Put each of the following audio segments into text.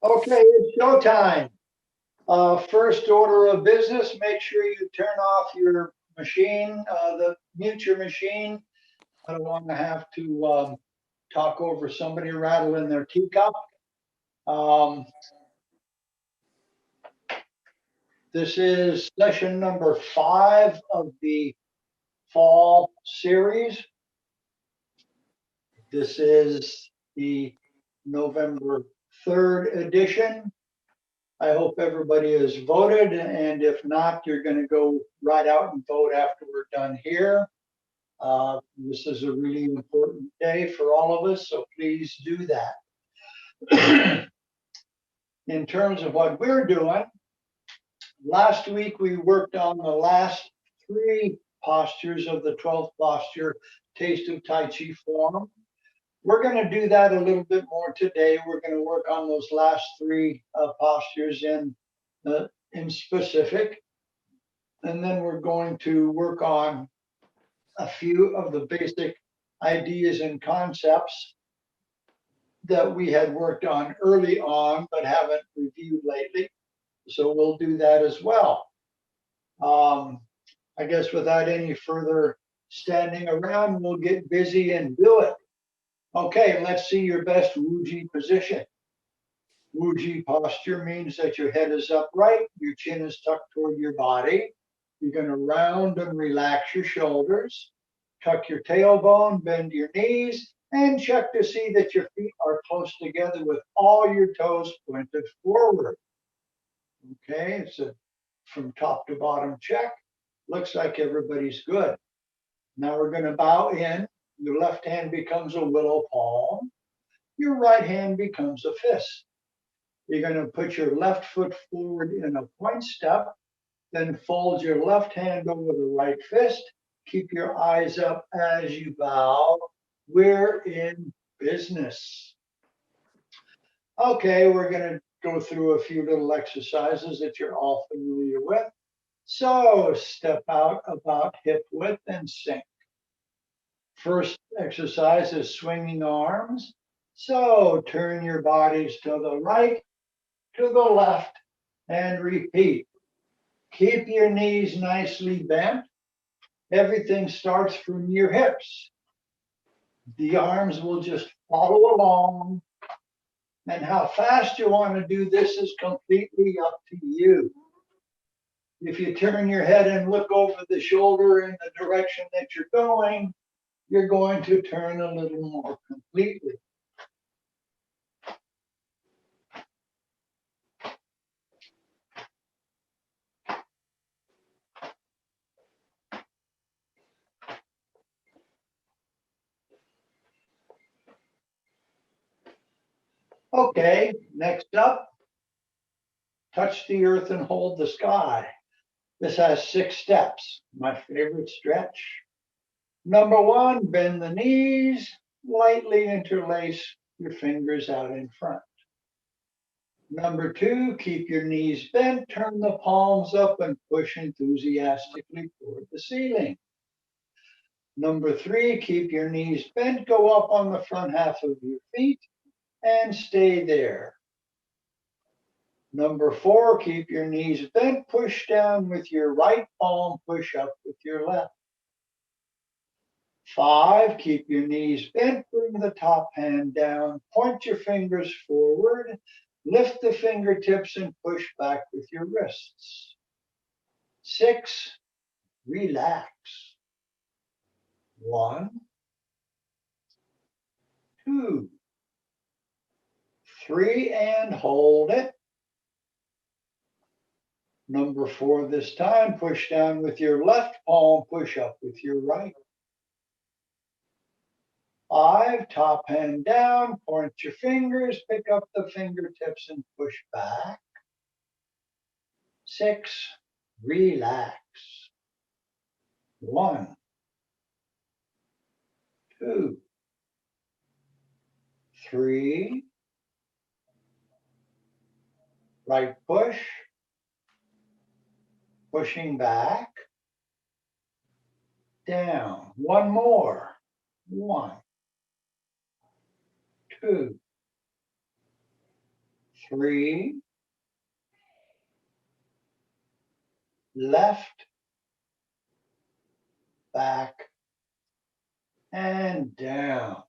Okay, it's showtime. First order of business, make sure you turn off your machine, mute your machine. I don't want to have to talk over somebody rattling their teacup. Um, this is session number 5 of the fall series. This is the November 3rd edition. I hope everybody has voted, and if not, you're going to go right out and vote after we're done here. This is a really important day for all of us, so please do that. In terms of what we're doing, last week we worked on the last 3 postures of the 12th posture, Taste of Tai Chi form. We're going to do that a little bit more today. We're going to work on those last 3 postures in specific. And then we're going to work on a few of the basic ideas and concepts that we had worked on early on, but haven't reviewed lately. So we'll do that as well. I guess without any further standing around, we'll get busy and do it. Okay, let's see your best Wuji position. Wuji posture means that your head is upright, your chin is tucked toward your body. You're going to round and relax your shoulders, tuck your tailbone, bend your knees, and check to see that your feet are close together with all your toes pointed forward. Okay, it's a from top to bottom check. Looks like everybody's good. Now we're going to bow in. Your left hand becomes a willow palm. Your right hand becomes a fist. You're going to put your left foot forward in a point step, then fold your left hand over the right fist. Keep your eyes up as you bow. We're in business. Okay, we're going to go through a few little exercises that you're all familiar with. So step out about hip width and sink. First exercise is swinging arms. So turn your bodies to the right, to the left, and repeat. Keep your knees nicely bent. Everything starts from your hips. The arms will just follow along. And how fast you want to do this is completely up to you. If you turn your head and look over the shoulder in the direction that you're going to turn a little more completely. Okay, next up, touch the earth and hold the sky. This has 6 steps, my favorite stretch. Number 1, bend the knees, lightly interlace your fingers out in front. Number 2, keep your knees bent, turn the palms up and push enthusiastically toward the ceiling. Number 3, keep your knees bent, go up on the front half of your feet and stay there. Number 4, keep your knees bent, push down with your right palm, push up with your left. 5, keep your knees bent, bring the top hand down, point your fingers forward, lift the fingertips and push back with your wrists. 6, relax. 1, 2, 3, and hold it. Number 4 this time, push down with your left palm, push up with your right. 5, top hand down, point your fingers, pick up the fingertips and push back. 6, relax. 1, 2, 3, right push, pushing back, down. 1 more. 1, 2, 3, left, back, and down.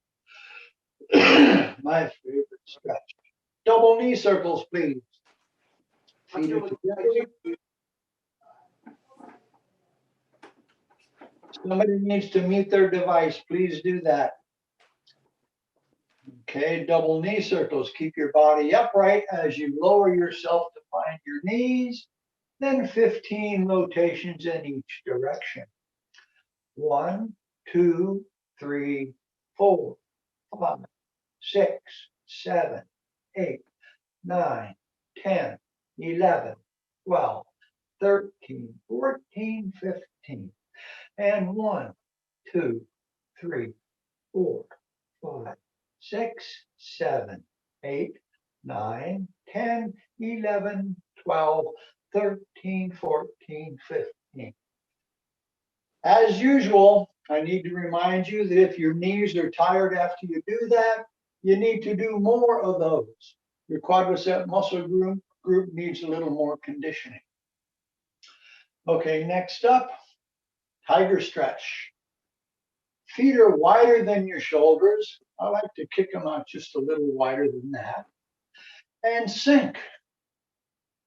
My favorite stretch. Double knee circles, please. Feet are together. Somebody needs to mute their device. Please do that. Okay, double knee circles. Keep your body upright as you lower yourself to find your knees. Then 15 rotations in each direction. 1, 2, 3, 4, 5, 6, 7, 8, 9, 10, 11, 12, 13, 14, 15. And 1, 2, 3, 4, 5, 6, 7, 8, 9, 10, 11, 12, 13, 14, 15. As usual, I need to remind you that if your knees are tired after you do that, you need to do more of those. Your quadricep muscle group needs a little more conditioning. Okay, next up, tiger stretch. Feet are wider than your shoulders. I like to kick them out just a little wider than that. And sink.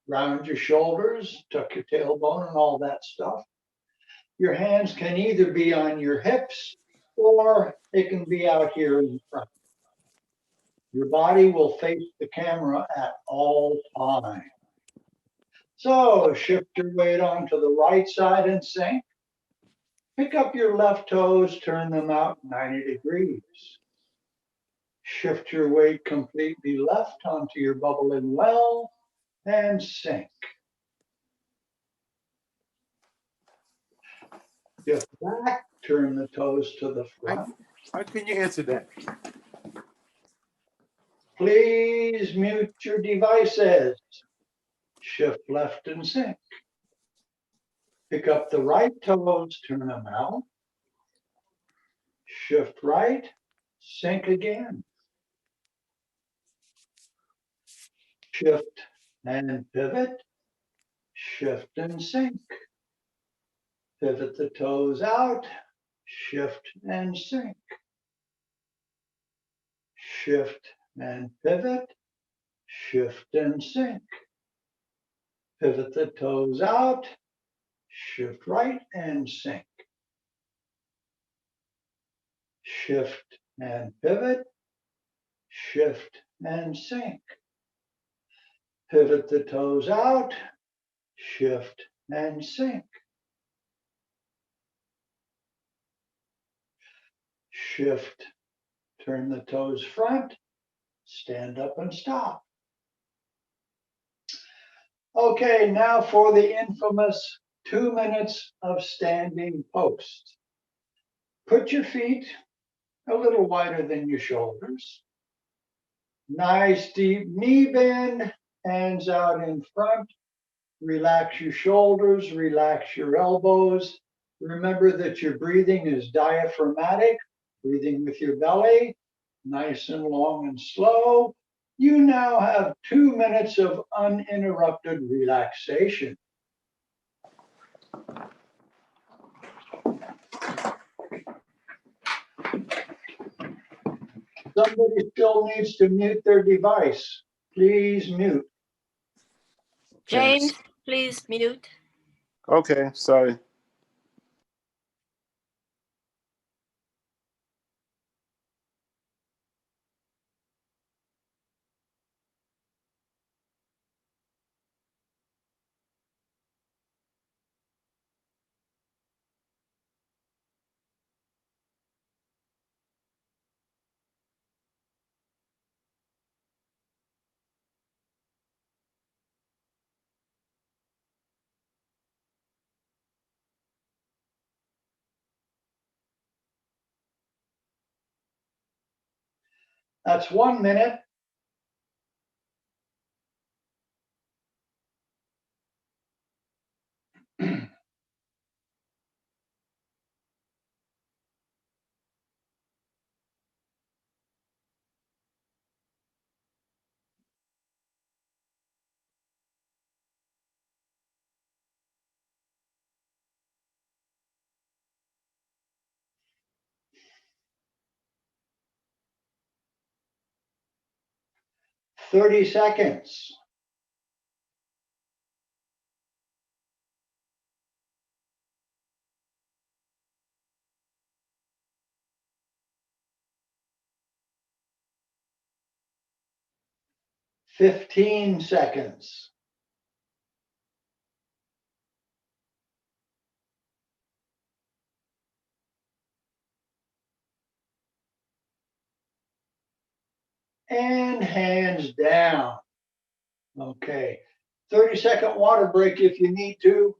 Round your shoulders, tuck your tailbone and all that stuff. Your hands can either be on your hips or it can be out here in front. Your body will face the camera at all times. So shift your weight onto the right side and sink. Pick up your left toes, turn them out 90 degrees. Shift your weight completely left onto your bubbling well and sink. Shift back, turn the toes to the front. How can you answer that? Please mute your devices. Shift left and sink. Pick up the right toes, turn them out. Shift right, sink again. Shift and pivot. Shift and sink. Pivot the toes out. Shift and sink. Shift and pivot. Shift and sink. Pivot the toes out. Shift right and sink. Shift and pivot. Shift and sink. Pivot the toes out. Shift and sink. Shift, turn the toes front, stand up and stop. Okay, now for the infamous 2 minutes of standing post. Put your feet a little wider than your shoulders. Nice deep knee bend, hands out in front. Relax your shoulders, relax your elbows. Remember that your breathing is diaphragmatic, breathing with your belly, nice and long and slow. You now have 2 minutes of uninterrupted relaxation. Somebody still needs to mute their device. Please mute. James, please mute. Okay, sorry. That's 1 minute. 30 seconds. Fifteen seconds. And hands down. Okay. 30-second water break if you need to.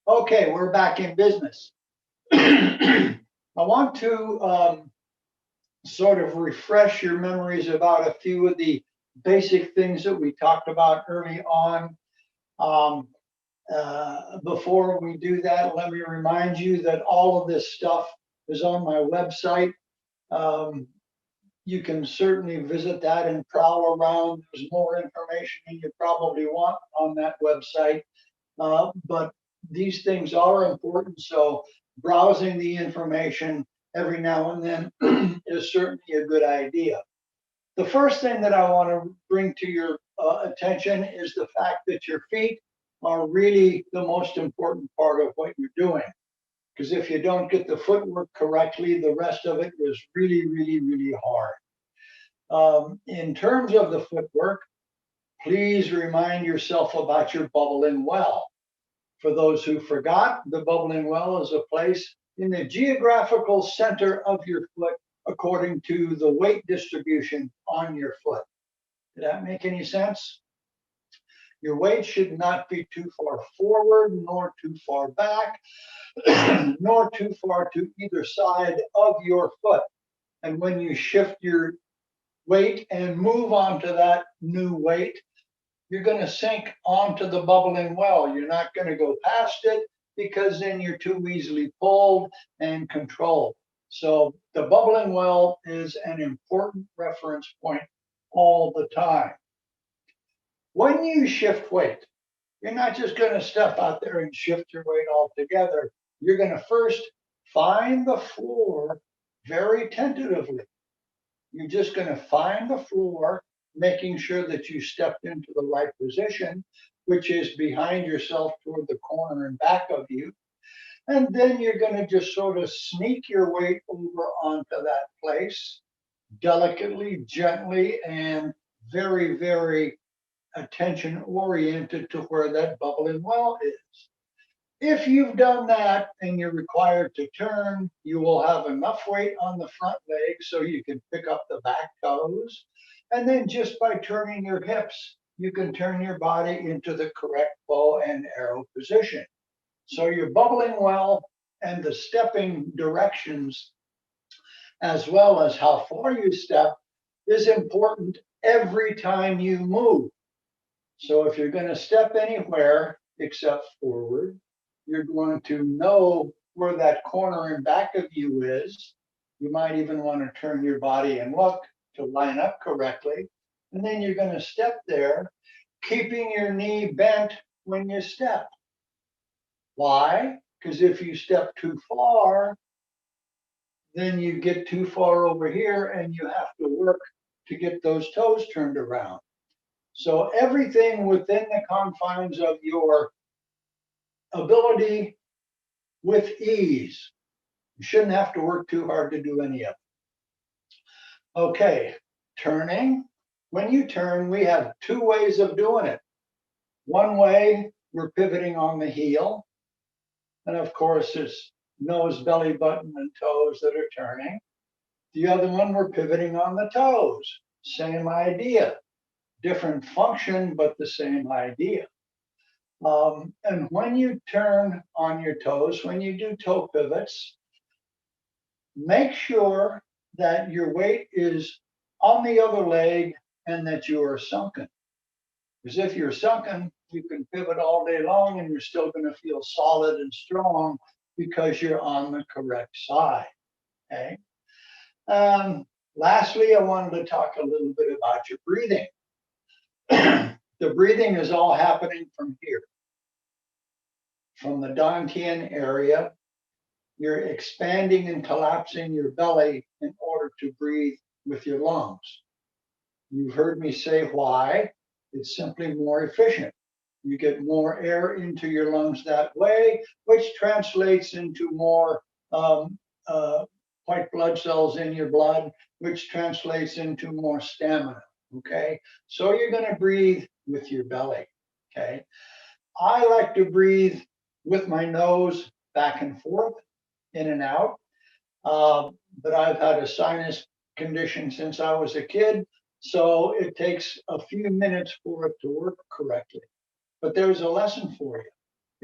Okay, we're back in business. I want to sort of refresh your memories about a few of the basic things that we talked about early on. Before we do that, let me remind you that all of this stuff is on my website. You can certainly visit that and prowl around. There's more information than you probably want on that website. But these things are important, so browsing the information every now and then is certainly a good idea. The first thing that I want to bring to your attention is the fact that your feet are really the most important part of what you're doing. Because if you don't get the footwork correctly, the rest of it is really, really, really hard. In terms of the footwork, please remind yourself about your bubbling well. For those who forgot, the bubbling well is a place in the geographical center of your foot according to the weight distribution on your foot. Did that make any sense? Your weight should not be too far forward, nor too far back, nor too far to either side of your foot. And when you shift your weight and move onto that new weight, you're going to sink onto the bubbling well. You're not going to go past it because then you're too easily pulled and controlled. So the bubbling well is an important reference point all the time. When you shift weight, you're not just going to step out there and shift your weight altogether. You're going to first find the floor very tentatively. You're just going to find the floor, making sure that you stepped into the right position, which is behind yourself toward the corner and back of you. And then you're going to just sort of sneak your weight over onto that place, delicately, gently, and very, very attention oriented to where that bubbling well is. If you've done that and you're required to turn, you will have enough weight on the front leg so you can pick up the back toes. And then just by turning your hips, you can turn your body into the correct bow and arrow position. So you're bubbling well, and the stepping directions, as well as how far you step, is important every time you move. So if you're going to step anywhere except forward, you're going to know where that corner and back of you is. You might even want to turn your body and look to line up correctly. And then you're going to step there, keeping your knee bent when you step. Why? Because if you step too far, then you get too far over here and you have to work to get those toes turned around. So everything within the confines of your ability with ease. You shouldn't have to work too hard to do any of it. Okay, turning. When you turn, we have two ways of doing it. One way, we're pivoting on the heel. And of course, it's nose, belly button, and toes that are turning. The other one, we're pivoting on the toes. Same idea. Different function, but the same idea. And when you turn on your toes, when you do toe pivots, make sure that your weight is on the other leg and that you are sunken. Because if you're sunken, You can pivot all day long and you're still going to feel solid and strong because you're on the correct side. Okay. Lastly, I wanted to talk a little bit about your breathing. The breathing is all happening from here. From the Dantian area, you're expanding and collapsing your belly in order to breathe with your lungs. You've heard me say why. It's simply more efficient. You get more air into your lungs that way, which translates into more white blood cells in your blood, which translates into more stamina. Okay, so you're going to breathe with your belly. Okay, I like to breathe with my nose back and forth, in and out. But I've had a sinus condition since I was a kid, so it takes a few minutes for it to work correctly. But there's a lesson for you.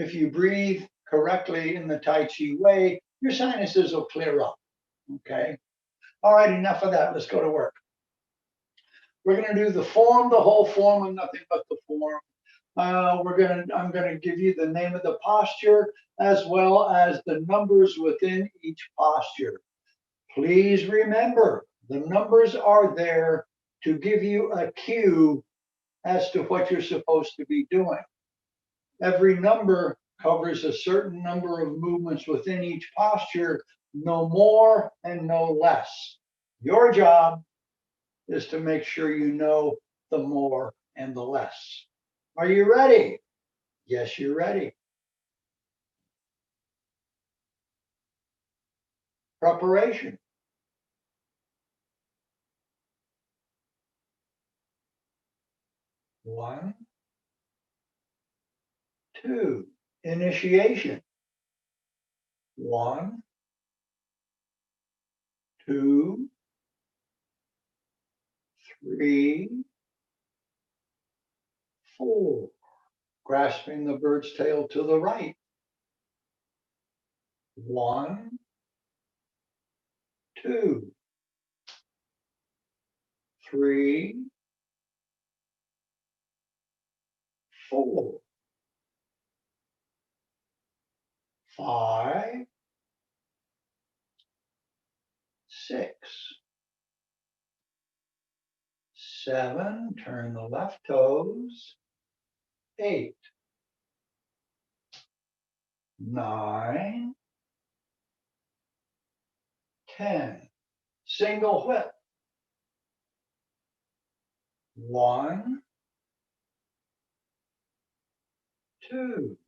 If you breathe correctly in the Tai Chi way, your sinuses will clear up. Okay. All right, enough of that. Let's go to work. We're going to do the form, the whole form, and nothing but the form. I'm going to give you the name of the posture as well as the numbers within each posture. Please remember, the numbers are there to give you a cue as to what you're supposed to be doing. Every number covers a certain number of movements within each posture, no more and no less. Your job is to make sure you know the more and the less. Are you ready? Yes, you're ready. Preparation. 1, 2. Initiation. 1, 2, 3, 4. Grasping the bird's tail to the right. 1, 2, 3, 4, 5, 6, 7. Turn the left toes. 8, 9, 10. Single whip. 1, 2,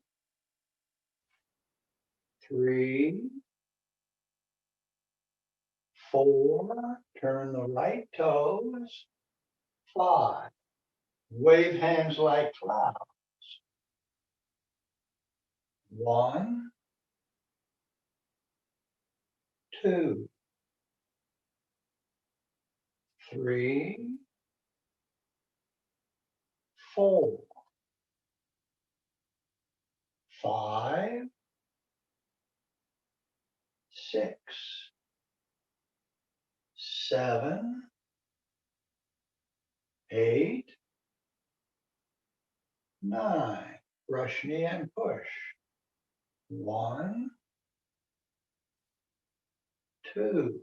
3, 4. Turn the right toes. 5. Wave hands like clouds. 1, 2, 3, 4, 5, 6, 7, 8, 9. Brush knee and push. 1, 2,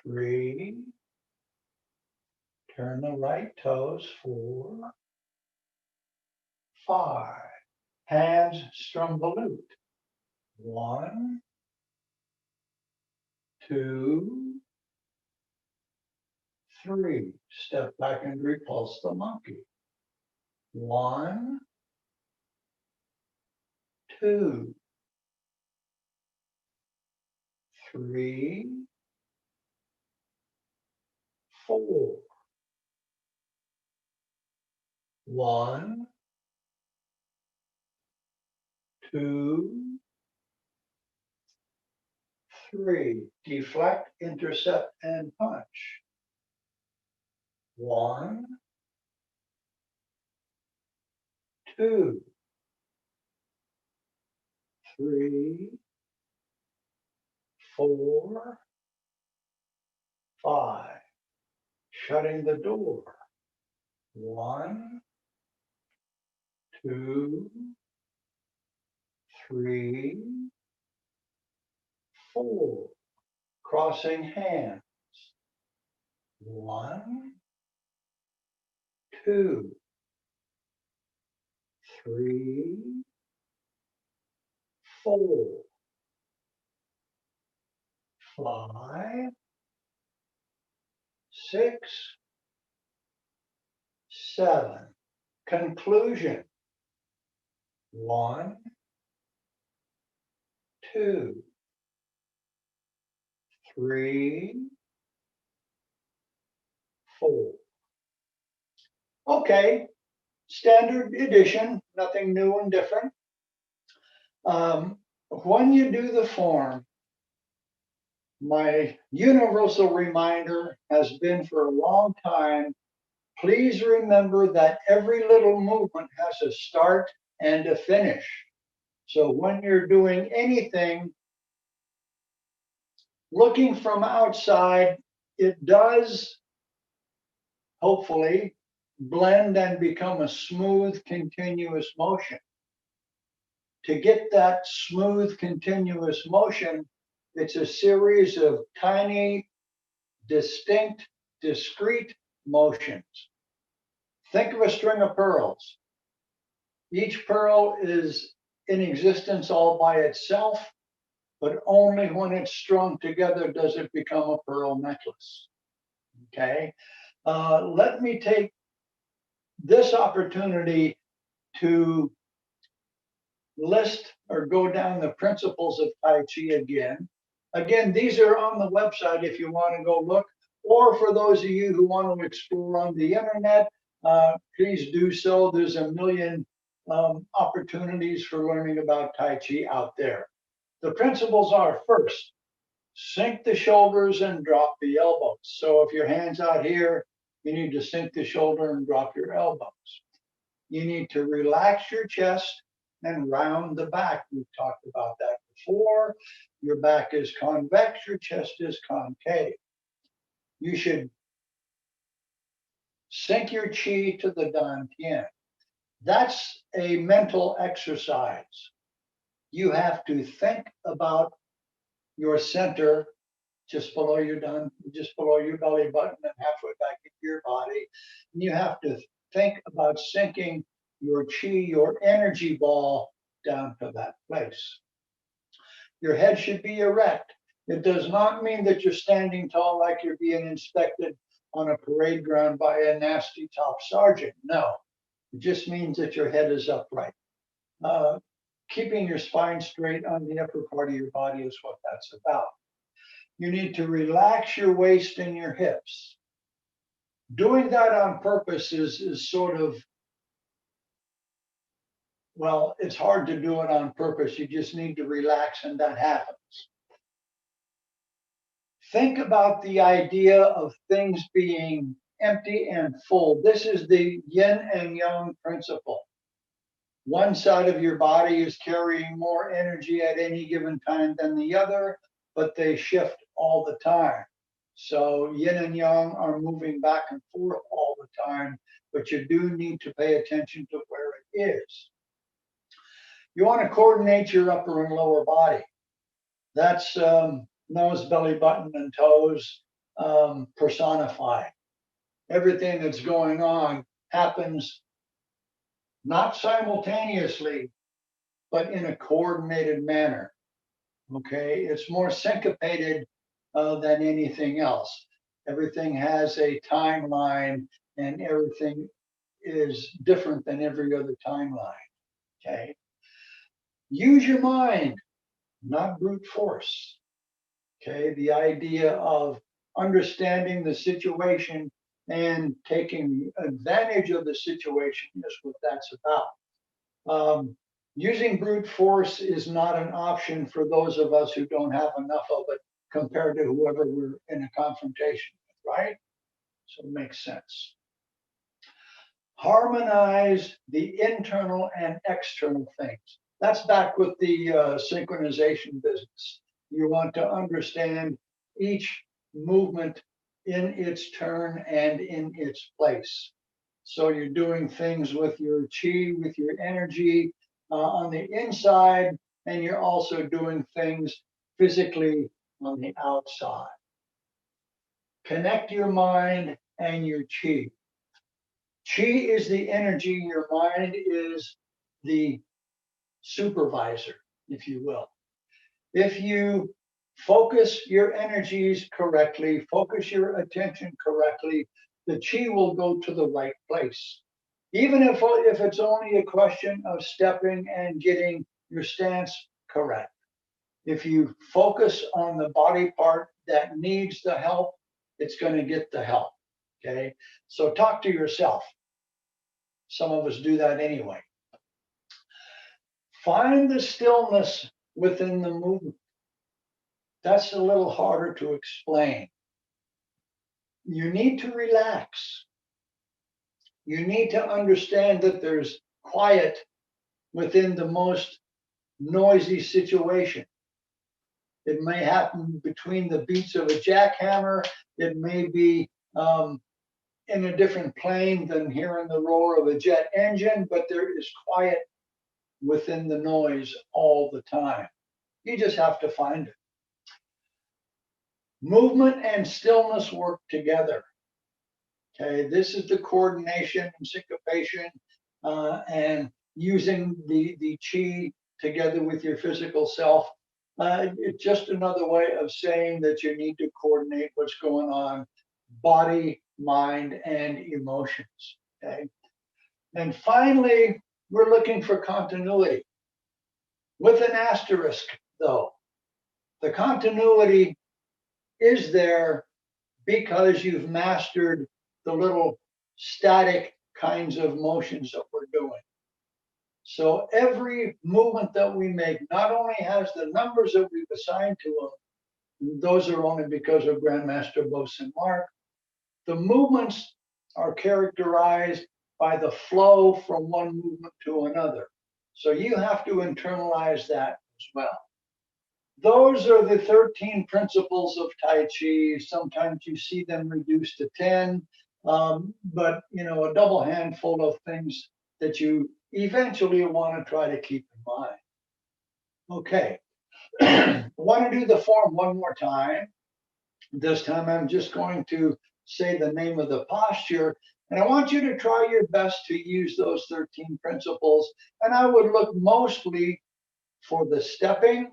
3. Turn the right toes. 4, 5. Hands strum the lute. 1, 2, 3. Step back and repulse the monkey. 1, 2, 3, 4. 1, 2, 3. Deflect, intercept, and punch. 1, 2, 3, 4, 5. Shutting the door. 1, 2, 3, 4. Crossing hands. 1, 2, 3, 4, 5, 6, 7. Conclusion. 1, 2, 3, 4. Okay, standard edition, nothing new and different. When you do the form, my universal reminder has been for a long time, please remember that every little movement has a start and a finish. So when you're doing anything, looking from outside, it does hopefully blend and become a smooth, continuous motion. To get that smooth, continuous motion, it's a series of tiny, distinct, discrete motions. Think of a string of pearls. Each pearl is in existence all by itself, but only when it's strung together does it become a pearl necklace. Okay? Let me take this opportunity to list or go down the principles of Tai Chi again. Again, these are on the website if you want to go look, or for those of you who want to explore on the internet, please do so. There's a million opportunities for learning about Tai Chi out there. The principles are: first, sink the shoulders and drop the elbows. So if your hand's out here, you need to sink the shoulder and drop your elbows. You need to relax your chest and round the back. We've talked about that before. Your back is convex, your chest is concave. You should sink your chi to the dantian. That's a mental exercise. You have to think about your center just below your belly button and halfway back into your body. And you have to think about sinking your chi, your energy ball, down to that place. Your head should be erect. It does not mean that you're standing tall like you're being inspected on a parade ground by a nasty top sergeant. No, it just means that your head is upright. Keeping your spine straight on the upper part of your body is what that's about. You need to relax your waist and your hips. Doing that on purpose is sort of, well, it's hard to do it on purpose. You just need to relax and that happens. Think about the idea of things being empty and full. This is the yin and yang principle. One side of your body is carrying more energy at any given time than the other, but they shift all the time. So yin and yang are moving back and forth all the time, but you do need to pay attention to where it is. You want to coordinate your upper and lower body. That's nose, belly button, and toes personified. Everything that's going on happens not simultaneously, but in a coordinated manner. Okay, it's more syncopated than anything else. Everything has a timeline and everything is different than every other timeline. Okay, use your mind, not brute force. Okay, the idea of understanding the situation and taking advantage of the situation is what that's about. Using brute force is not an option for those of us who don't have enough of it compared to whoever we're in a confrontation with, right? So it makes sense. Harmonize the internal and external things. That's back with the synchronization business. You want to understand each movement in its turn and in its place. So you're doing things with your chi, with your energy on the inside, and you're also doing things physically on the outside. Connect your mind and your chi. Chi is the energy, your mind is the supervisor, if you will. If you focus your energies correctly, focus your attention correctly, the chi will go to the right place. Even if it's only a question of stepping and getting your stance correct. If you focus on the body part that needs the help, it's going to get the help. Okay. So talk to yourself. Some of us do that anyway. Find the stillness within the movement. That's a little harder to explain. You need to relax. You need to understand that there's quiet within the most noisy situation. It may happen between the beats of a jackhammer. It may be in a different plane than hearing the roar of a jet engine, but there is quiet within the noise all the time. You just have to find it. Movement and stillness work together. Okay, this is the coordination and syncopation and using the chi together with your physical self. It's just another way of saying that you need to coordinate what's going on, body, mind, and emotions. Okay, and finally, we're looking for continuity with an asterisk, though. The continuity is there because you've mastered the little static kinds of motions that we're doing. So every movement that we make not only has the numbers that we've assigned to them, those are only because of Grandmaster Bosun Mark. The movements are characterized by the flow from one movement to another. So you have to internalize that as well. Those are the 13 principles of Tai Chi. Sometimes you see them reduced to 10, but a double handful of things that you eventually want to try to keep in mind. Okay, I want to do the form one more time. This time I'm just going to say the name of the posture, and I want you to try your best to use those 13 principles. And I would look mostly for the stepping,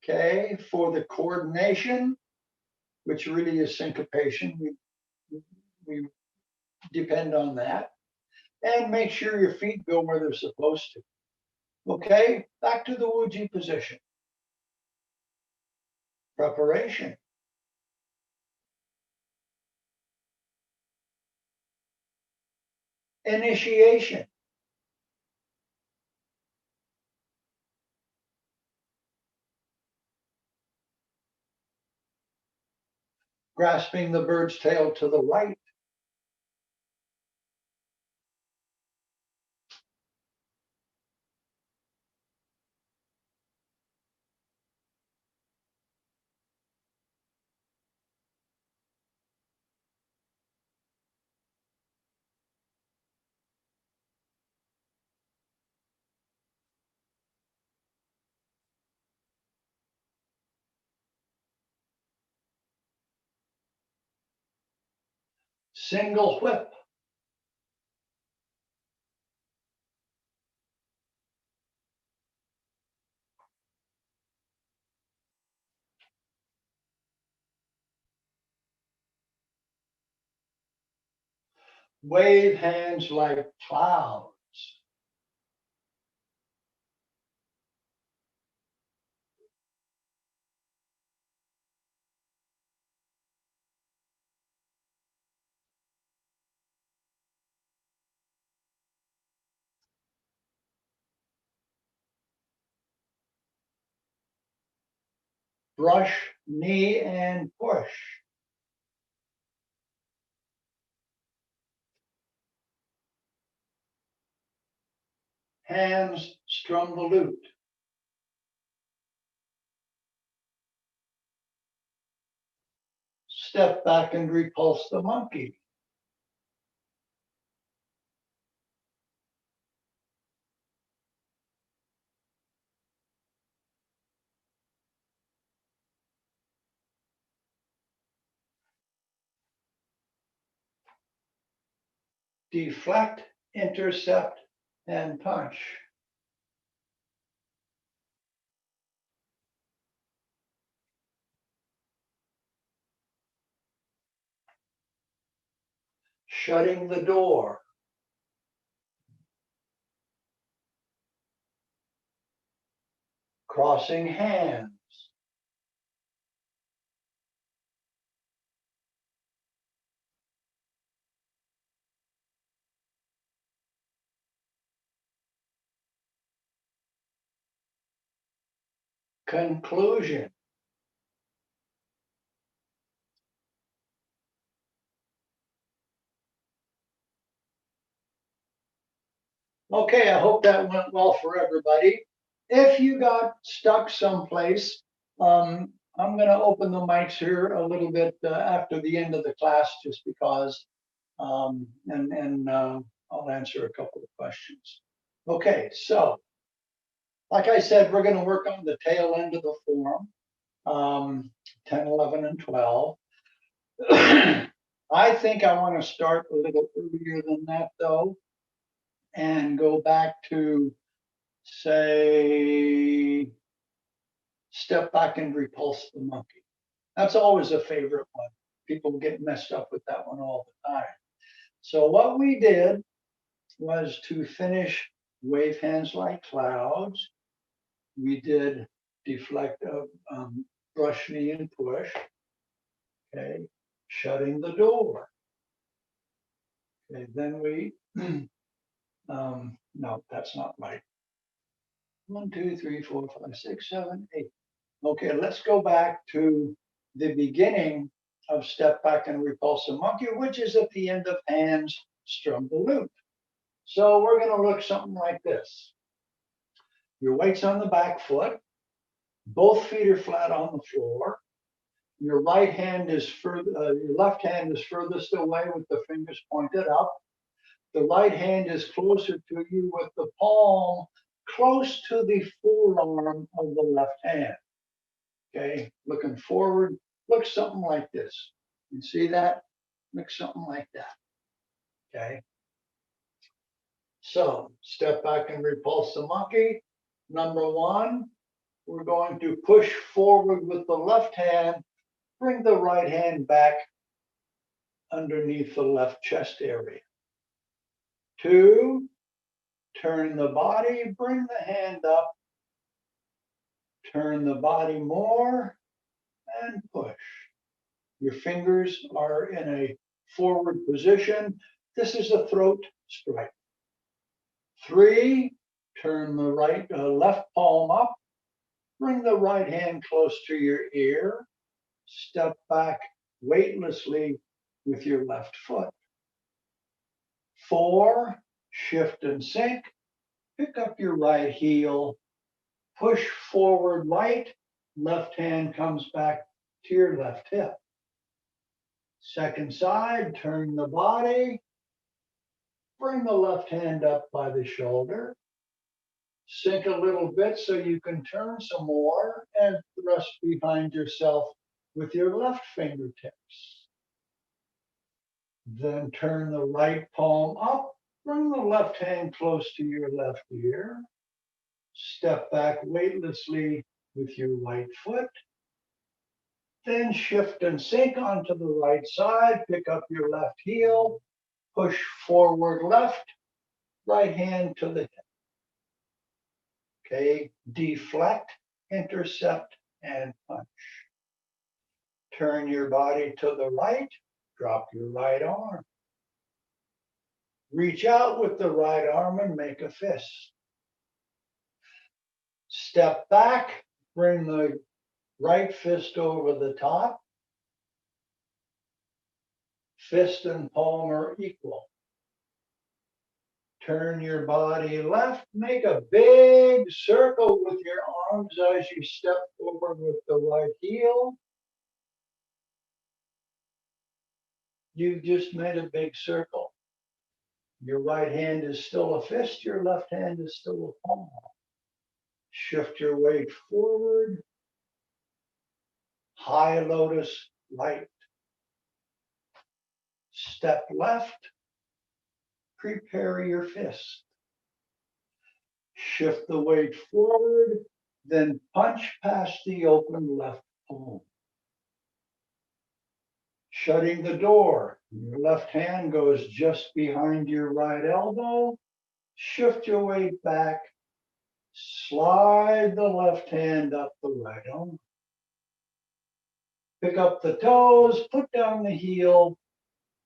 okay, for the coordination, which really is syncopation. We depend on that. And make sure your feet go where they're supposed to. Okay, back to the Wuji position. Preparation. Initiation. Grasping the bird's tail to the right. Single whip. Wave hands like clouds. Brush, knee, and push. Hands strum the lute. Step back and repulse the monkey. deflect, intercept, and punch. Shutting the door. Crossing hands. Conclusion. Okay, I hope that went well for everybody. If you got stuck someplace, I'm going to open the mics here a little bit after the end of the class, just because, and I'll answer a couple of questions. Okay, so like I said, we're going to work on the tail end of the form, 10, 11, and 12. I think I want to start a little earlier than that, though, and go back to, say, step back and repulse the monkey. That's always a favorite one. People get messed up with that one all the time. So what we did was to finish wave hands like clouds. We did deflect, brush, knee, and push. Okay, shutting the door. Okay, then we, no, that's not right. 1, 2, 3, 4, 5, 6, 7, 8. Okay, let's go back to the beginning of step back and repulse the monkey, which is at the end of hands, strum the lute. So we're going to look something like this. Your weight's on the back foot. Both feet are flat on the floor. Your right hand is your left hand is furthest away with the fingers pointed up. The right hand is closer to you with the palm close to the forearm of the left hand. Okay, looking forward, looks something like this. You see that? Looks something like that. Okay. So step back and repulse the monkey. Number 1, we're going to push forward with the left hand, bring the right hand back underneath the left chest area. 2, turn the body, bring the hand up, turn the body more, and push. Your fingers are in a forward position. This is a throat strike. 3, turn the left palm up, bring the right hand close to your ear, step back weightlessly with your left foot. 4, shift and sink, pick up your right heel, push forward light, left hand comes back to your left hip. Second side, turn the body, bring the left hand up by the shoulder, sink a little bit so you can turn some more, and thrust behind yourself with your left fingertips. Then turn the right palm up, bring the left hand close to your left ear, step back weightlessly with your right foot, then shift and sink onto the right side, pick up your left heel, push forward left, right hand to the hip. Okay, deflect, intercept, and punch. Turn your body to the right, drop your right arm. Reach out with the right arm and make a fist. Step back, bring the right fist over the top. Fist and palm are equal. Turn your body left, make a big circle with your arms as you step forward with the right heel. You just made a big circle. Your right hand is still a fist, your left hand is still a palm. Shift your weight forward. High lotus right. Step left. prepare your fist. Shift the weight forward, then punch past the open left palm. Shutting the door, your left hand goes just behind your right elbow. Shift your weight back. Slide the left hand up the right arm. Pick up the toes, put down the heel,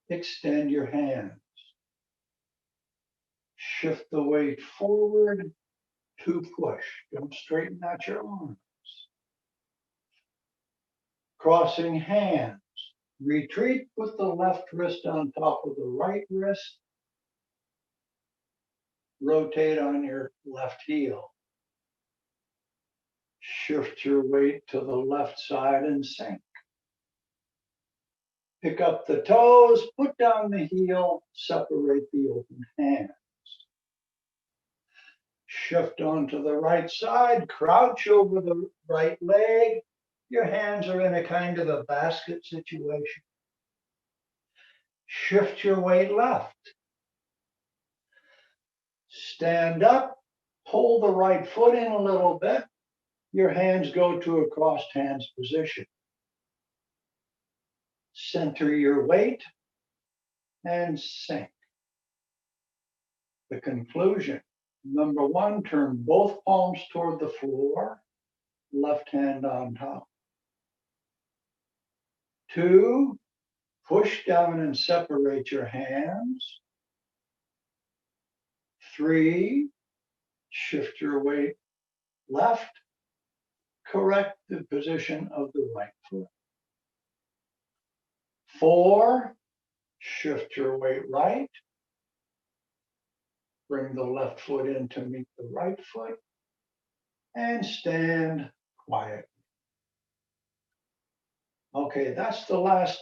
extend your hands. Shift the weight forward to push. Don't straighten out your arms. Crossing hands. Retreat with the left wrist on top of the right wrist. Rotate on your left heel. Shift your weight to the left side and sink. Pick up the toes, put down the heel, separate the open hands. Shift onto the right side, crouch over the right leg. Your hands are in a kind of a basket situation. Shift your weight left. Stand up, pull the right foot in a little bit. Your hands go to a crossed hands position. Center your weight and sink. The conclusion. Number one, turn both palms toward the floor, left hand on top. 2, push down and separate your hands. 3, shift your weight left, correct the position of the right foot. 4, shift your weight right, bring the left foot in to meet the right foot, and stand quietly. Okay, that's the last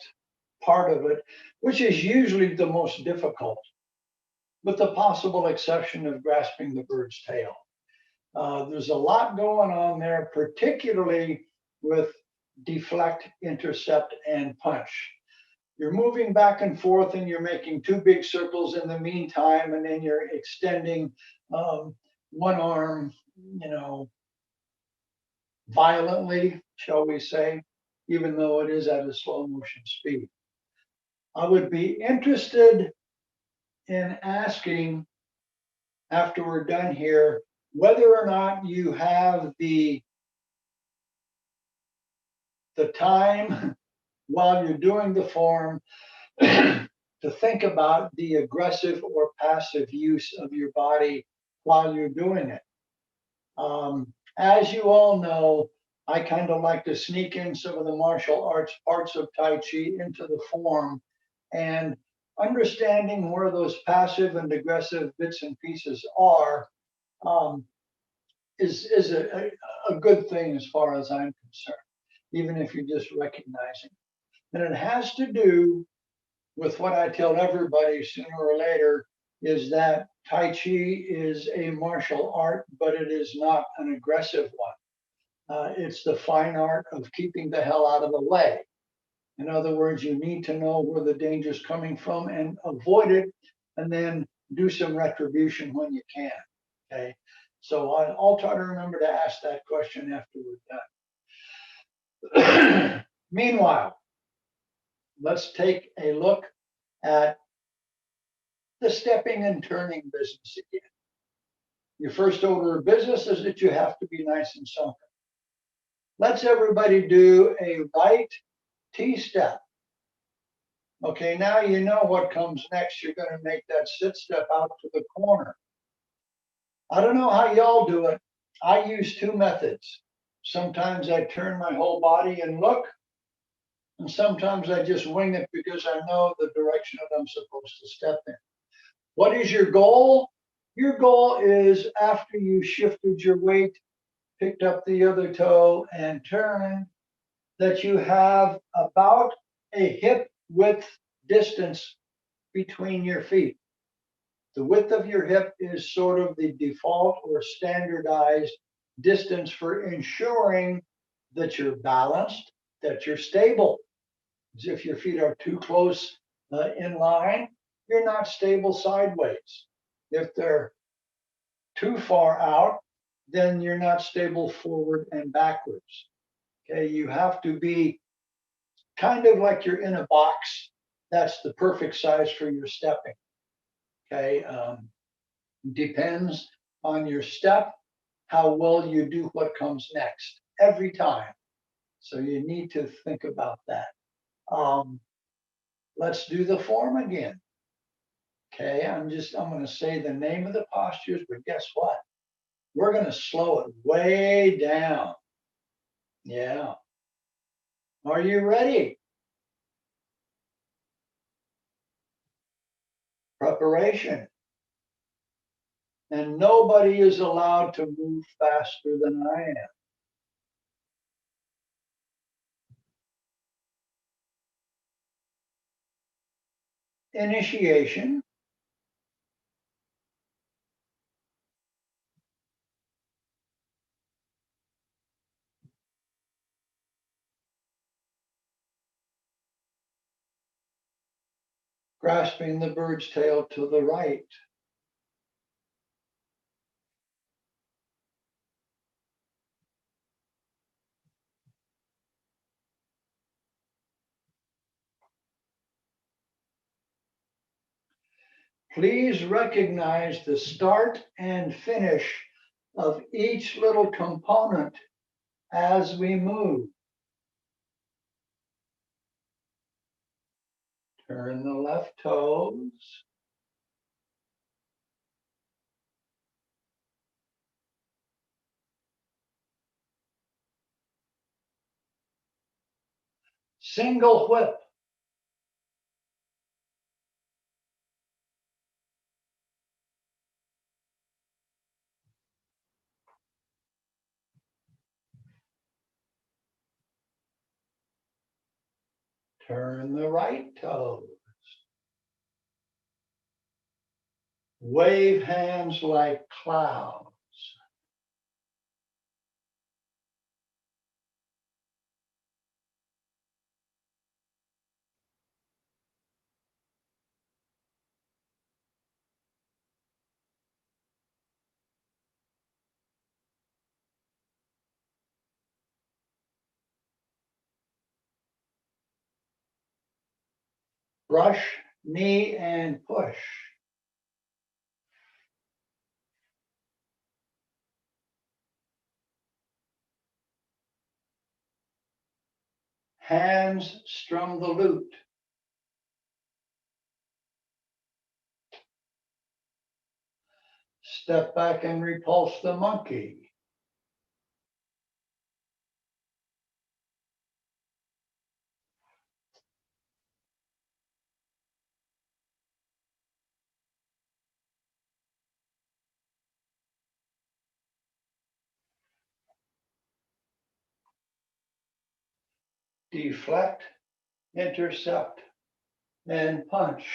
part of it, which is usually the most difficult, with the possible exception of grasping the bird's tail. There's a lot going on there, particularly with deflect, intercept, and punch. You're moving back and forth and you're making 2 big circles in the meantime, and then you're extending one arm, violently, shall we say, even though it is at a slow motion speed. I would be interested in asking, after we're done here, whether or not you have the time while you're doing the form to think about the aggressive or passive use of your body while you're doing it. As you all know, I kind of like to sneak in some of the martial arts parts of Tai Chi into the form, and understanding where those passive and aggressive bits and pieces are is a good thing as far as I'm concerned, even if you're just recognizing it. And it has to do with what I tell everybody sooner or later, is that Tai Chi is a martial art, but it is not an aggressive one. It's the fine art of keeping the hell out of the way. In other words, you need to know where the danger is coming from and avoid it, and then do some retribution when you can. Okay, so I'll try to remember to ask that question after we're done. Meanwhile, let's take a look at the stepping and turning business again. Your first order of business is that you have to be nice and sunken. Let's everybody do a right T-step. Okay, now you know what comes next. You're going to make that sit step out to the corner. I don't know how y'all do it. I use 2 methods. Sometimes I turn my whole body and look, and sometimes I just wing it because I know the direction that I'm supposed to step in. What is your goal? Your goal is, after you shifted your weight, picked up the other toe and turned, that you have about a hip width distance between your feet. The width of your hip is sort of the default or standardized distance for ensuring that you're balanced, that you're stable. If your feet are too close in line, you're not stable sideways. If they're too far out, then you're not stable forward and backwards. Okay, you have to be kind of like you're in a box. That's the perfect size for your stepping. Okay, depends on your step, how well you do what comes next every time. So you need to think about that. Let's do the form again. Okay, I'm going to say the name of the postures, but guess what? We're going to slow it way down. Yeah. Are you ready? Preparation. And nobody is allowed to move faster than I am. Initiation. Grasping the bird's tail to the right. Please recognize the start and finish of each little component as we move. Turn the left toes. Single whip. Turn the right toes. Wave hands like clouds. Brush, knee, and push. Hands strum the lute. Step back and repulse the monkey. Deflect, intercept, and punch.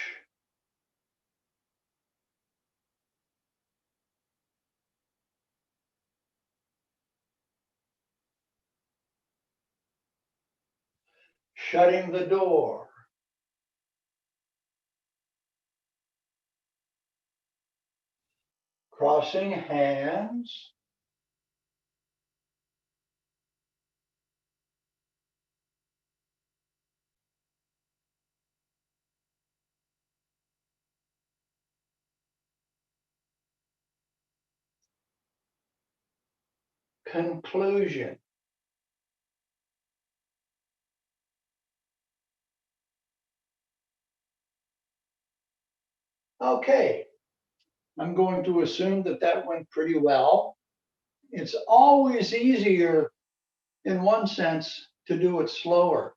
Shutting the door. Crossing hands. Conclusion. Okay, I'm going to assume that that went pretty well. It's always easier, in one sense, to do it slower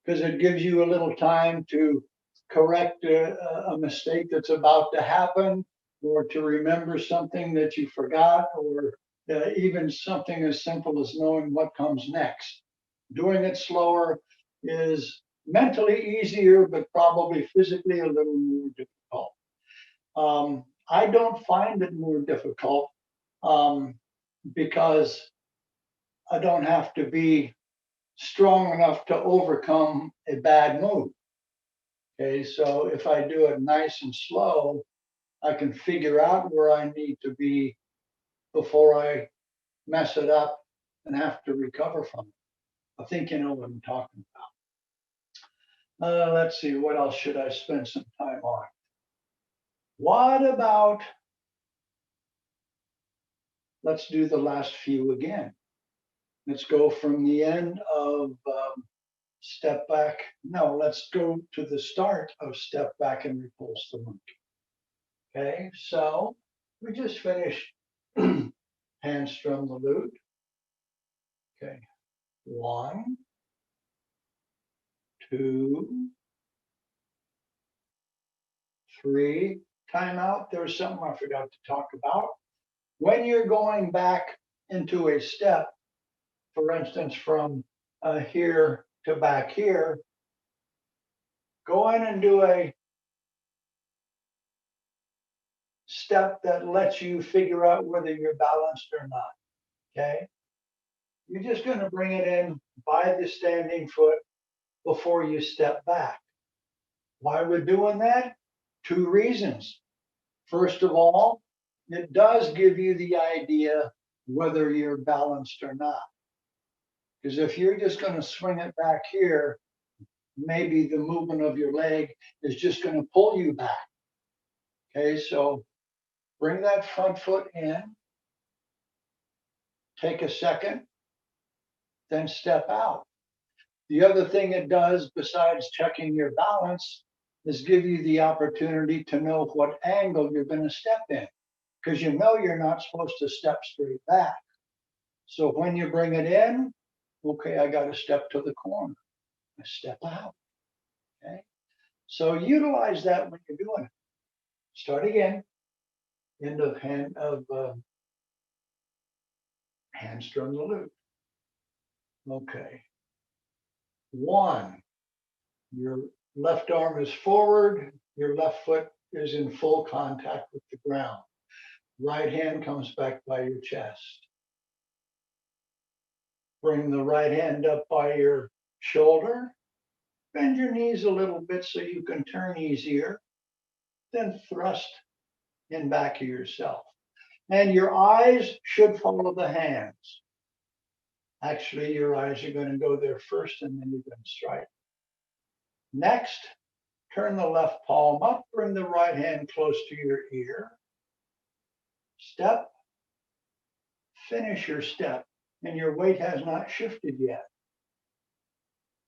because it gives you a little time to correct a mistake that's about to happen, or to remember something that you forgot, or even something as simple as knowing what comes next. Doing it slower is mentally easier, but probably physically a little more difficult. I don't find it more difficult because I don't have to be strong enough to overcome a bad move. Okay, so if I do it nice and slow, I can figure out where I need to be before I mess it up and have to recover from it. I think you know what I'm talking about. Let's see, what else should I spend some time on? What about, let's do the last few again. Let's go from the end of step back. No, let's go to the start of step back and repulse the monkey. Okay, so we just finished hand strum the lute. Okay, 1, 2, 3. Time out. There's something I forgot to talk about. When you're going back into a step, for instance, from here to back here, go in and do a step that lets you figure out whether you're balanced or not. Okay, you're just going to bring it in by the standing foot before you step back. Why we're doing that? 2 reasons. First of all, it does give you the idea whether you're balanced or not. Because if you're just going to swing it back here, maybe the movement of your leg is just going to pull you back. Okay, so bring that front foot in, take a second, then step out. The other thing it does, besides checking your balance, is give you the opportunity to know what angle you're going to step in, because you know you're not supposed to step straight back. So when you bring it in, okay, I got to step to the corner. I step out. Okay, so utilize that when you're doing it. Start again. End of hand strum the lute. Okay. 1. Your left arm is forward. Your left foot is in full contact with the ground. Right hand comes back by your chest. Bring the right hand up by your shoulder. Bend your knees a little bit so you can turn easier. Then thrust in back of yourself. And your eyes should follow the hands. Actually, your eyes are going to go there first and then you're going to strike. Next, turn the left palm up, bring the right hand close to your ear. Step, finish your step, and your weight has not shifted yet.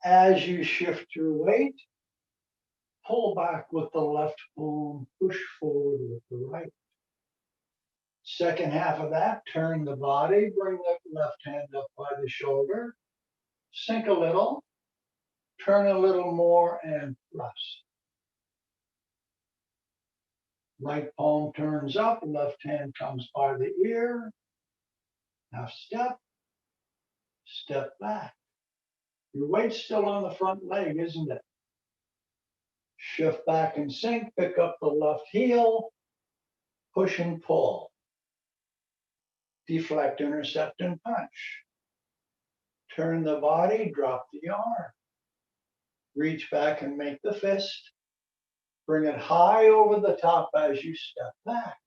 As you shift your weight, pull back with the left palm, push forward with the right. Second half of that, turn the body, bring the left hand up by the shoulder, sink a little, turn a little more, and thrust. Right palm turns up, left hand comes by the ear. Now step, step back. Your weight's still on the front leg, isn't it? Shift back and sink, pick up the left heel, push and pull. Deflect, intercept, and punch. Turn the body, drop the arm. Reach back and make the fist. Bring it high over the top as you step back.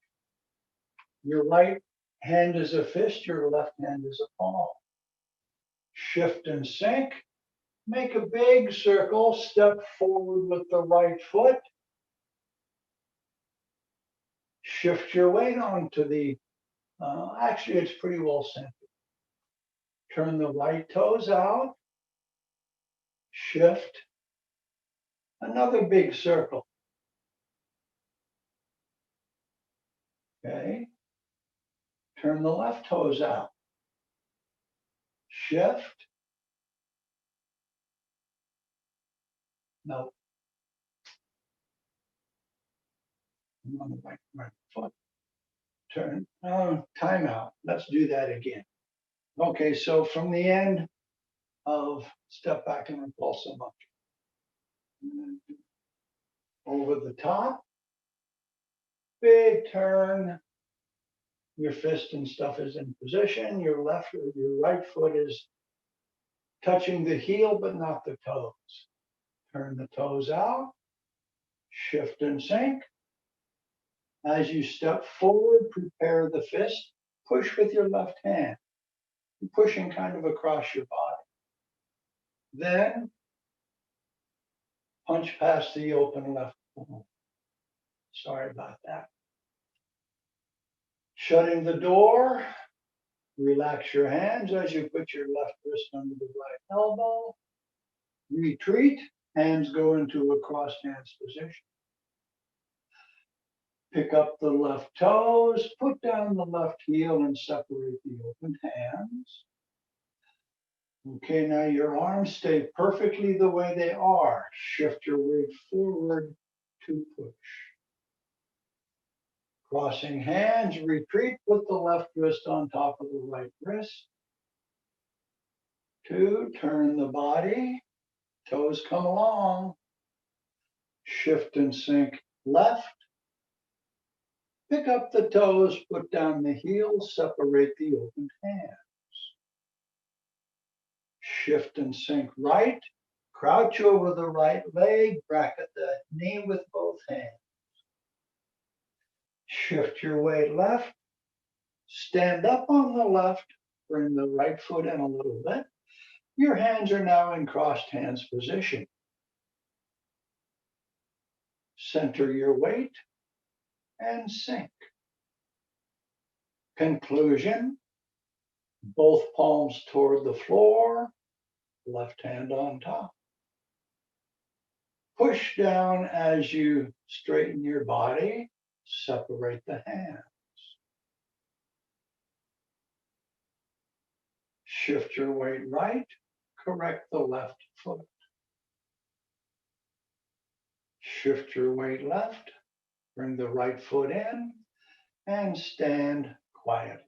Your right hand is a fist, your left hand is a palm. Shift and sink. Make a big circle, step forward with the right foot. Shift your weight onto the, actually it's pretty well centered. Turn the right toes out. Shift. Another big circle. Okay. Turn the left toes out. Shift. No. I'm on the right foot. Turn. Time out. Let's do that again. Okay, so from the end of step back and repulse a monkey. Over the top. Big turn. Your fist and stuff is in position. Your left or your right foot is touching the heel, but not the toes. Turn the toes out. Shift and sink. As you step forward, prepare the fist. Push with your left hand. You're pushing kind of across your body. Then punch past the open left palm. Sorry about that. Shutting the door. Relax your hands as you put your left wrist under the right elbow. Retreat. Hands go into a crossed hands position. Pick up the left toes, put down the left heel and separate the open hands. Okay, now your arms stay perfectly the way they are. Shift your weight forward to push. Crossing hands, retreat, put the left wrist on top of the right wrist. 2, turn the body, toes come along. Shift and sink left. Pick up the toes, put down the heels, separate the open hands. Shift and sink right. Crouch over the right leg, bracket the knee with both hands. Shift your weight left. Stand up on the left, bring the right foot in a little bit. Your hands are now in crossed hands position. Center your weight and sink. Conclusion, both palms toward the floor, left hand on top. Push down as you straighten your body, separate the hands. Shift your weight right, correct the left foot. Shift your weight left, bring the right foot in, and stand quietly.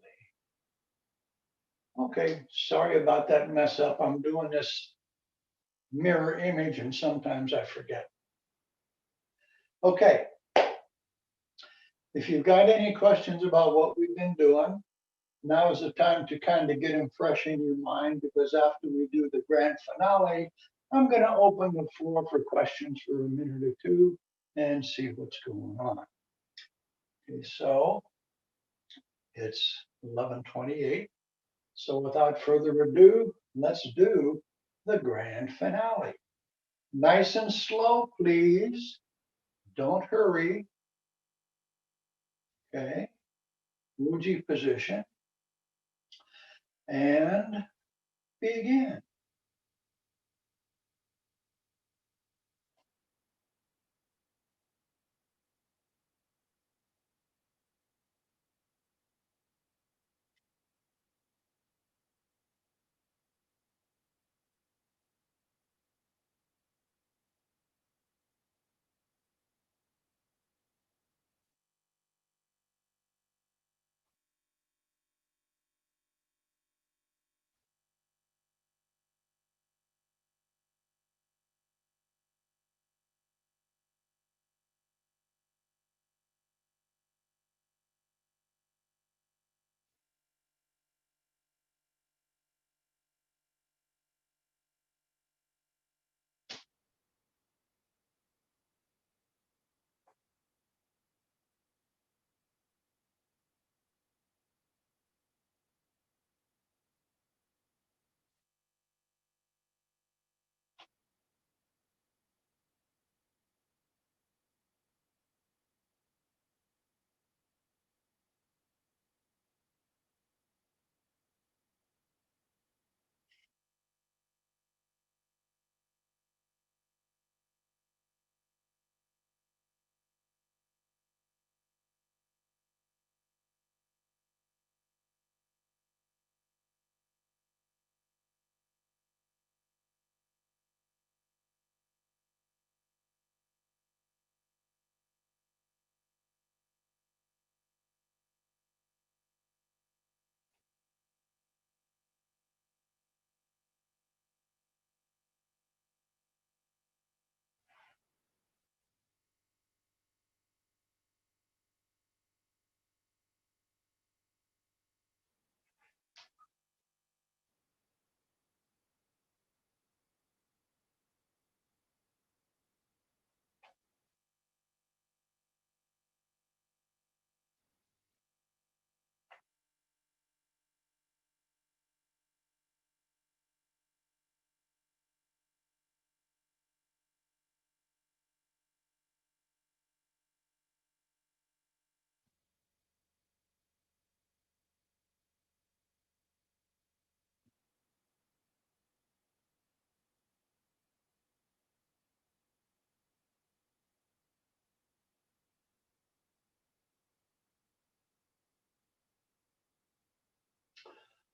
Okay, sorry about that mess up. I'm doing this mirror image and sometimes I forget. Okay. If you've got any questions about what we've been doing, now is the time to kind of get them fresh in your mind, because after we do the grand finale, I'm going to open the floor for questions for a minute or two and see what's going on. Okay, so it's 11:28. So without further ado, let's do the grand finale. Nice and slow, please. Don't hurry. Okay. Wuji position. And begin.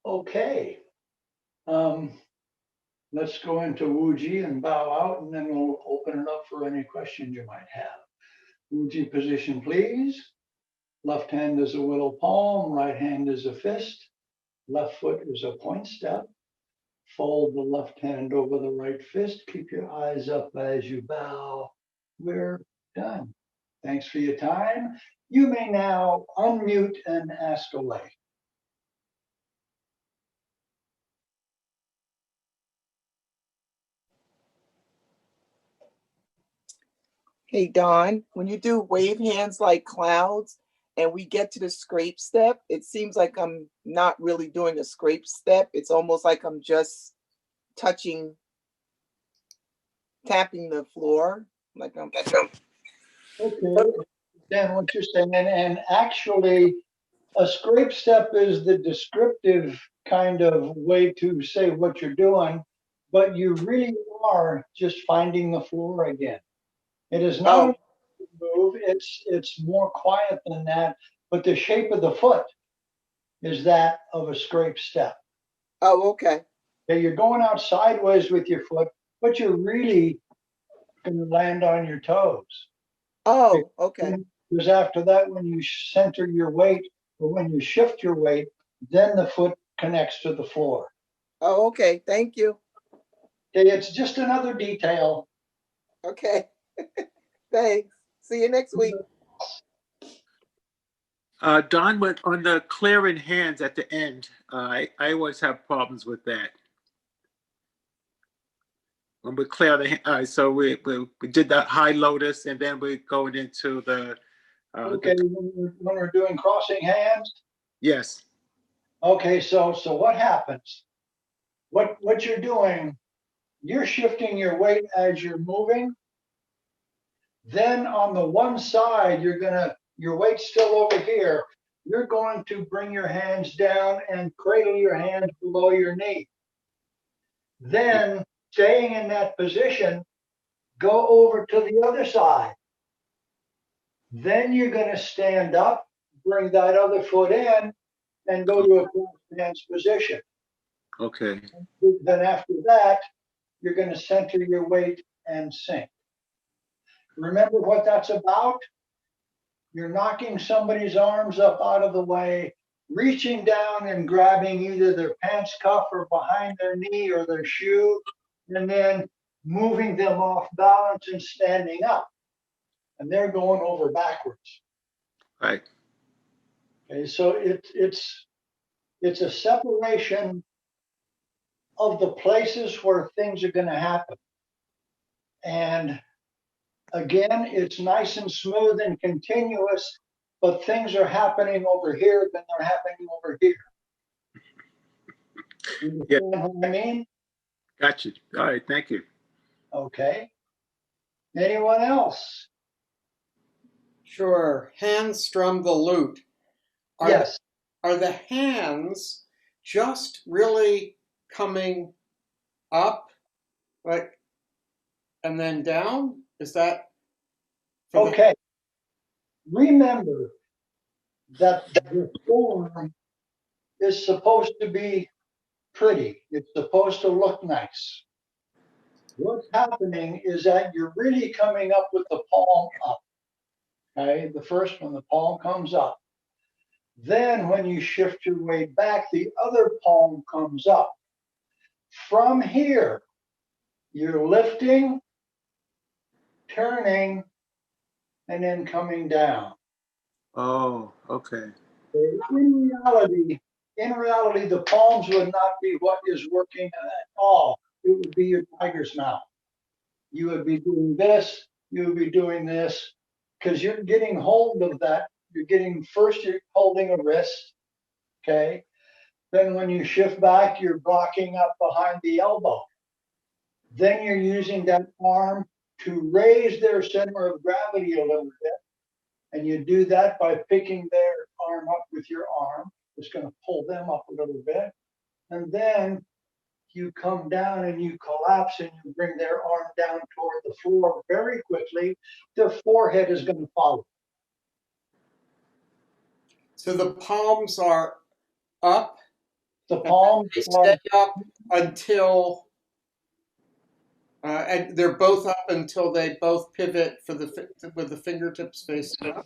Okay. Let's go into Wuji and bow out, and then we'll open it up for any questions you might have. Wuji position, please. Left hand is a willow palm, right hand is a fist. Left foot is a point step. Fold the left hand over the right fist. Keep your eyes up as you bow. We're done. Thanks for your time. You may now unmute and ask away. Hey, Don, when you do wave hands like clouds and we get to the scrape step, it seems like I'm not really doing a scrape step. It's almost like I'm just tapping the floor. Like I'm. Okay, Dan, what you're saying, and actually, a scrape step is the descriptive kind of way to say what you're doing, but you really are just finding the floor again. It is not Oh, a move, it's more quiet than that, but the shape of the foot is that of a scrape step. oh, okay. Okay, you're going out sideways with your foot, but you're really going to land on your toes. Oh, okay. Because after that, when you center your weight or when you shift your weight, then the foot connects to the floor. Oh, okay. Thank you. Okay, it's just another detail. Okay. Thanks. See you next week. Don went on the clearing hands at the end. I always have problems with that. When we clear the, so we did the high lotus, and then we're going into the. Okay, when we're doing crossing hands. Yes. Okay, so what happens? What you're doing, you're shifting your weight as you're moving. Then on the one side, your weight's still over here. You're going to bring your hands down and cradle your hands below your knee. Then, staying in that position, go over to the other side. Then you're going to stand up, bring that other foot in, and go to a crossed hands position. Okay. Then after that, you're going to center your weight and sink. Remember what that's about? You're knocking somebody's arms up out of the way, reaching down and grabbing either their pants cuff or behind their knee or their shoe, and then moving them off balance and standing up. And they're going over backwards. Right. Okay, so it's a separation of the places where things are going to happen. And again, it's nice and smooth and continuous, but things are happening over here, then they're happening over here. You understand what I mean? Got you. All right. Thank you. Okay. Anyone else? Sure. Hands strum the lute. Yes. Are the hands just really coming up, like, and then down? Is that Okay. Remember that the form is supposed to be pretty. It's supposed to look nice. What's happening is that you're really coming up with the palm up. Okay, the first one, the palm comes up. Then when you shift your weight back, the other palm comes up. From here, you're lifting, turning, and then coming down. Oh, okay. In reality, the palms would not be what is working at all. It would be your tiger's mouth. You would be doing this, you would be doing this, because you're getting hold of that. First you're holding a wrist, okay? Then when you shift back, you're blocking up behind the elbow. Then you're using that arm to raise their center of gravity a little bit. And you do that by picking their arm up with your arm. It's going to pull them up a little bit. And then you come down and you collapse and you bring their arm down toward the floor very quickly. Their forehead is going to follow. so the palms are up The palms They are, stay up until, and they're both up until they both pivot for with the fingertips facing up.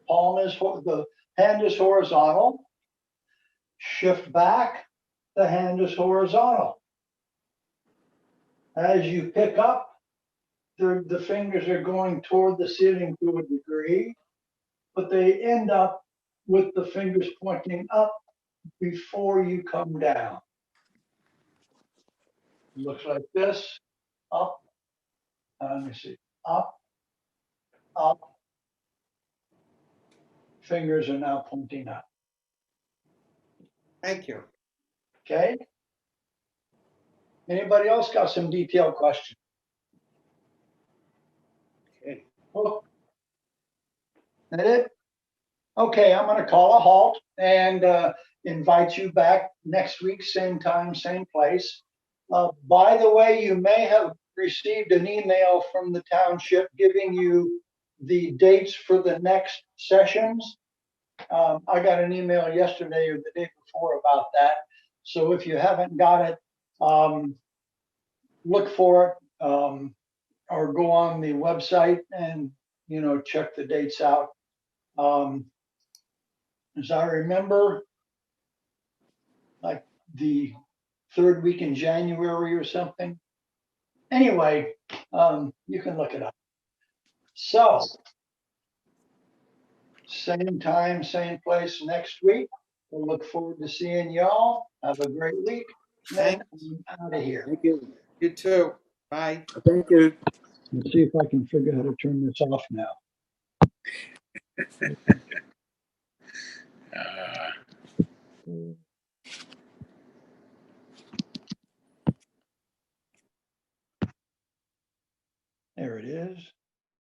the hand is horizontal. Shift back, the hand is horizontal. As you pick up, the fingers are going toward the ceiling to a degree, but they end up with the fingers pointing up before you come down. Looks like this, up, let me see, up, up. Fingers are now pointing up, Thank you. okay? Anybody else got some detailed questions? Okay. Oh, that it? Okay, I'm gonna call a halt and invite you back next week, same time, same place. By the way, you may have received an email from the township giving you the dates for the next sessions. I got an email yesterday or the day before about that. So if you haven't got it, look for it or go on the website and, check the dates out. As I remember, like the third week in January or something. Anyway, you can look it up. So, same time, same place next week. We'll look forward to seeing y'all. Have a great week. And I'm out of here. Thank you. You too. Bye. Thank you. Let's see if I can figure out how to turn this off now. There it is.